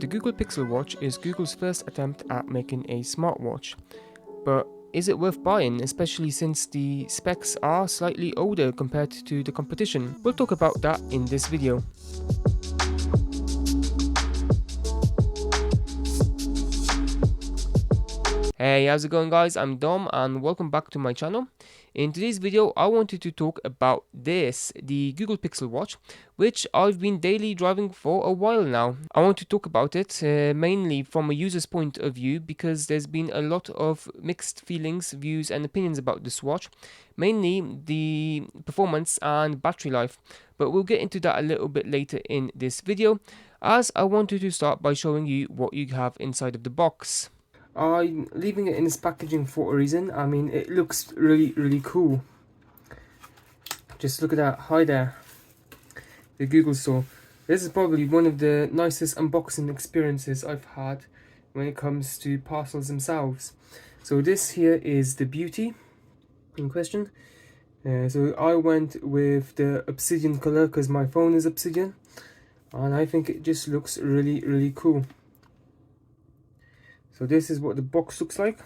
The Google Pixel Watch is Google's first attempt at making a smartwatch. But is it worth buying, especially since the specs are slightly older compared to the competition? We'll talk about that in this video. Hey, how's it going guys? I'm Dom and welcome back to my channel. In today's video, I wanted to talk about the Google Pixel Watch, which I've been daily driving for a while now. I want to talk about it mainly from a user's point of view because there's been a lot of mixed feelings, views and opinions about this watch, mainly the performance and battery life. But we'll get into that a little bit later in this video, as I wanted to start by showing you what you have inside of the box. I'm leaving it in this packaging for a reason. I mean, it looks really cool. Just look at that. Hi there, the Google store. This is probably one of the nicest unboxing experiences I've had when it comes to parcels themselves. So this here is the beauty in question. So I went with the obsidian color because my phone is obsidian, and I think it just looks really cool. So this is what the box looks like.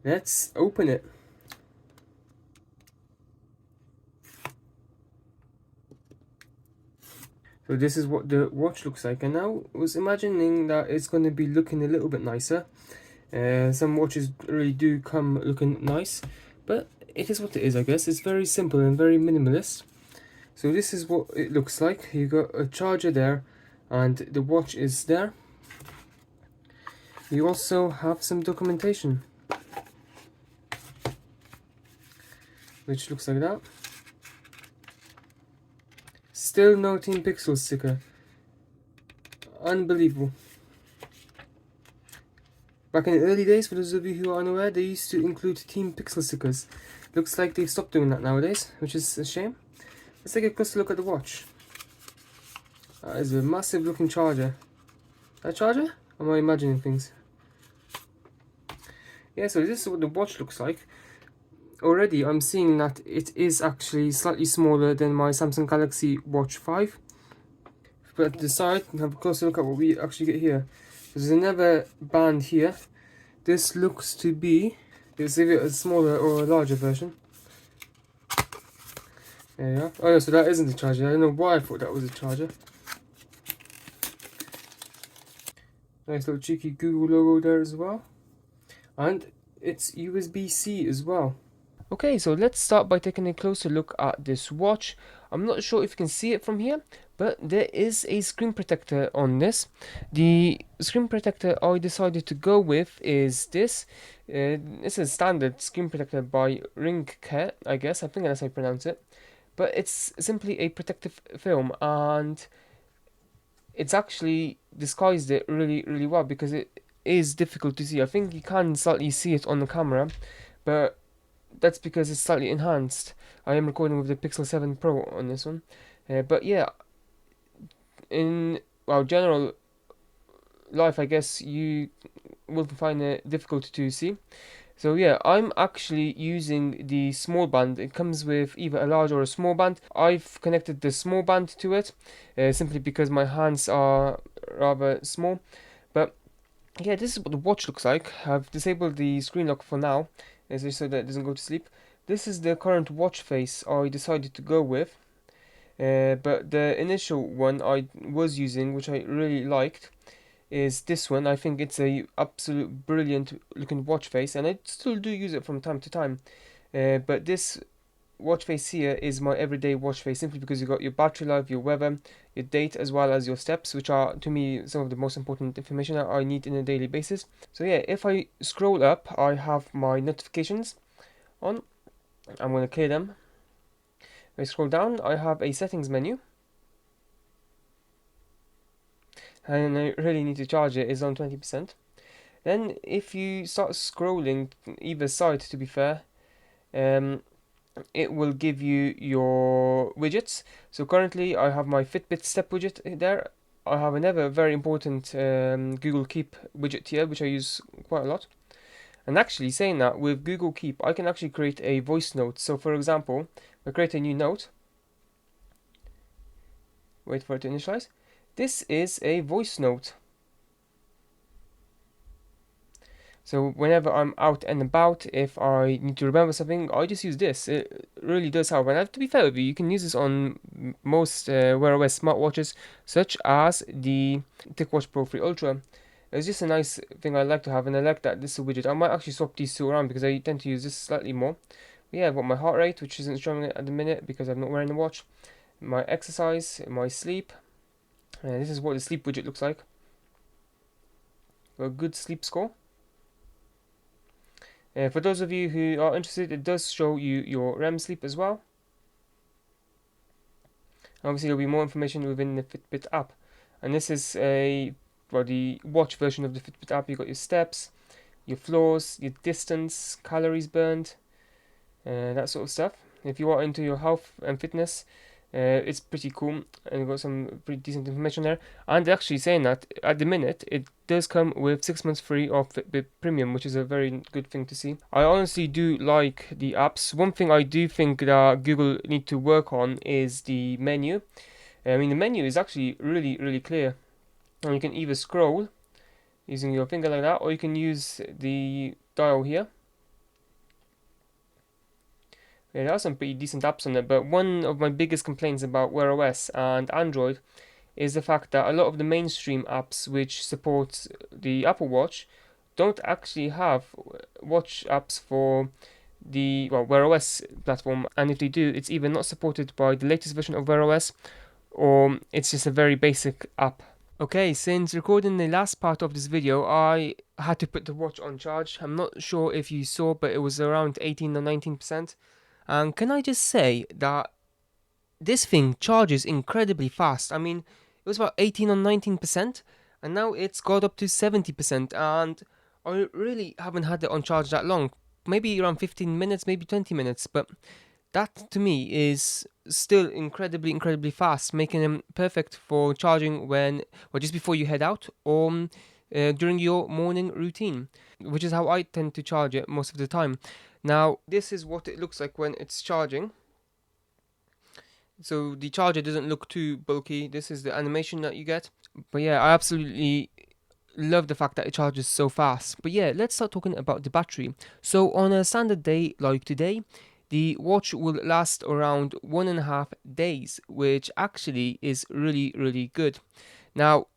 Let's open it. So this is what the watch looks like, and now I was imagining that it's going to be looking a little bit nicer. Some watches really do come looking nice, but it is what it is, I guess. It's very simple and very minimalist. So this is what it looks like. You got a charger there, and the watch is there. You also have some documentation, which looks like that. Still no Team Pixel sticker. Unbelievable. Back in the early days, for those of you who are unaware, they used to include Team Pixel stickers. Looks like they've stopped doing that nowadays, which is a shame. Let's take a closer look at the watch. That is a massive looking charger. That charger? Or am I imagining things? Yeah, so this is what the watch looks like. Already I'm seeing that it is actually slightly smaller than my Samsung Galaxy Watch 5. But at the side, have a closer look at what we actually get here. There's another band here. This looks to be, is either a smaller or a larger version. There you are. Oh no, so that isn't the charger. I don't know why I thought that was a charger. Nice little cheeky Google logo there as well. And it's USB-C as well. Okay, so let's start by taking a closer look at this watch. I'm not sure if you can see it from here, but there is a screen protector on this. The screen protector I decided to go with is this. It's a standard screen protector by Ringcare, I guess. I think that's how I pronounce it. But it's simply a protective film, and it's actually disguised it really well because it is difficult to see. I think you can slightly see it on the camera, but that's because it's slightly enhanced. I am recording with the Pixel 7 Pro on this one. But yeah, in general life, I guess you will find it difficult to see. So yeah, I'm actually using the small band. It comes with either a large or a small band. I've connected the small band to it, simply because my hands are rather small. But yeah, this is what the watch looks like. I've disabled the screen lock for now, so that it doesn't go to sleep. This is the current watch face I decided to go with. But the initial one I was using, which I really liked, is this one. I think it's a absolute brilliant looking watch face, and I still do use it from time to time. But this watch face here is my everyday watch face, simply because you got your battery life, your weather, your date, as well as your steps, which are to me some of the most important information that I need on a daily basis. So yeah, if I scroll up, I have my notifications on. I'm going to clear them. If I scroll down, I have a settings menu, and I really need to charge it. It's on 20%. Then if you start scrolling either side, to be fair, it will give you your widgets. So currently I have my Fitbit step widget there. I have another very important Google Keep widget here, which I use quite a lot. And actually, saying that, with Google Keep I can actually create a voice note. So for example, if I create a new note, wait for it to initialize, This is a voice note. So whenever I'm out and about, if I need to remember something, I just use this. It really does help. And to be fair with you, you can use this on most Wear OS smartwatches, such as the TicWatch Pro 3 Ultra. It's just a nice thing I like to have, and I like that this is a widget. I might actually swap these two around because I tend to use this slightly more. But yeah, I've got my heart rate, which isn't showing it at the minute because I'm not wearing the watch. My exercise, my sleep. And this is what the sleep widget looks like. A good sleep score. For those of you who are interested, it does show you your REM sleep as well. Obviously, there'll be more information within the Fitbit app. And this is the watch version of the Fitbit app. You've got your steps, your floors, your distance, calories burned, that sort of stuff. If you are into your health and fitness, it's pretty cool, and you've got some pretty decent information there. And actually saying that at the minute, it does come with 6 months free of Fitbit Premium, which is a very good thing to see. I honestly do like the apps. One thing I do think that Google need to work on is the menu. I mean, the menu is actually really clear, and you can either scroll using your finger like that, or you can use the dial here. Yeah, there are some pretty decent apps on it, but one of my biggest complaints about Wear OS and Android is the fact that a lot of the mainstream apps which support the Apple Watch don't actually have watch apps for the Wear OS platform, and if they do, it's either not supported by the latest version of Wear OS or it's just a very basic app. Okay, since recording the last part of this video, I had to put the watch on charge. I'm not sure if you saw, but it was around 18 or 19%. And can I just say that this thing charges incredibly fast. I mean, it was about 18 or 19%, and now it's got up to 70%, and I really haven't had it on charge that long. Maybe around 15 minutes, maybe 20 minutes, but that to me is still incredibly fast, making them perfect for charging just before you head out or during your morning routine, which is how I tend to charge it most of the time. Now, this is what it looks like when it's charging. So the charger doesn't look too bulky. This is the animation that you get. But yeah, I absolutely love the fact that it charges so fast. But yeah, let's start talking about the battery. So on a standard day like today, the watch will last around 1.5 days, which actually is really good. Now,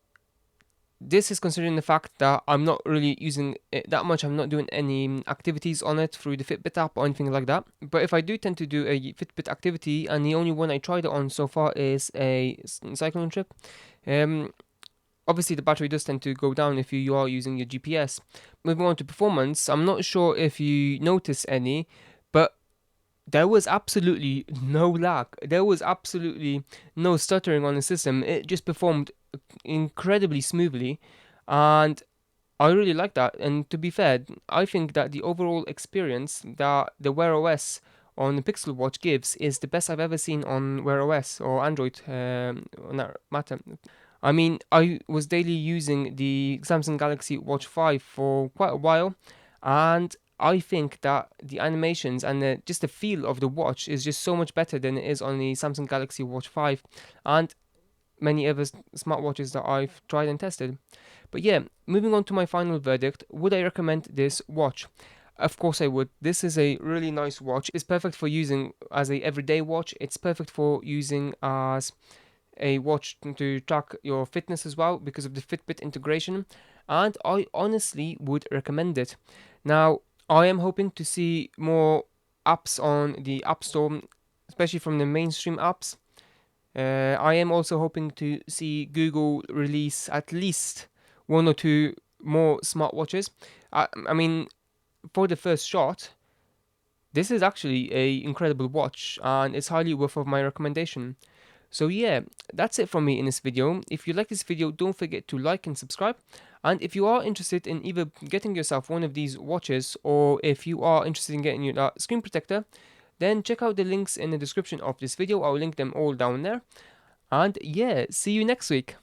this is considering the fact that I'm not really using it that much. I'm not doing any activities on it through the Fitbit app or anything like that. But if I do tend to do a Fitbit activity, and the only one I tried it on so far is a cycling trip, obviously the battery does tend to go down if you are using your GPS. Moving on to performance, I'm not sure if you notice any, but there was absolutely no lag. There was absolutely no stuttering on the system. It just performed incredibly smoothly, and I really like that. And to be fair, I think that the overall experience that the Wear OS on the Pixel Watch gives is the best I've ever seen on Wear OS or Android on that matter. I mean, I was daily using the Samsung Galaxy Watch 5 for quite a while, and I think that the animations and just the feel of the watch is just so much better than it is on the Samsung Galaxy Watch 5 and many other smartwatches that I've tried and tested. But yeah, moving on to my final verdict, would I recommend this watch? Of course I would. This is a really nice watch. It's perfect for using as a everyday watch. It's perfect for using as a watch to track your fitness as well because of the Fitbit integration, and I honestly would recommend it. Now, I am hoping to see more apps on the App Store, especially from the mainstream apps. I am also hoping to see Google release at least one or two more smartwatches. I mean, for the first shot, this is actually a incredible watch, and it's highly worth of my recommendation. So yeah, that's it from me in this video. If you like this video, don't forget to like and subscribe. And if you are interested in either getting yourself one of these watches, or if you are interested in getting your screen protector, then check out the links in the description of this video. I'll link them all down there. And yeah, see you next week.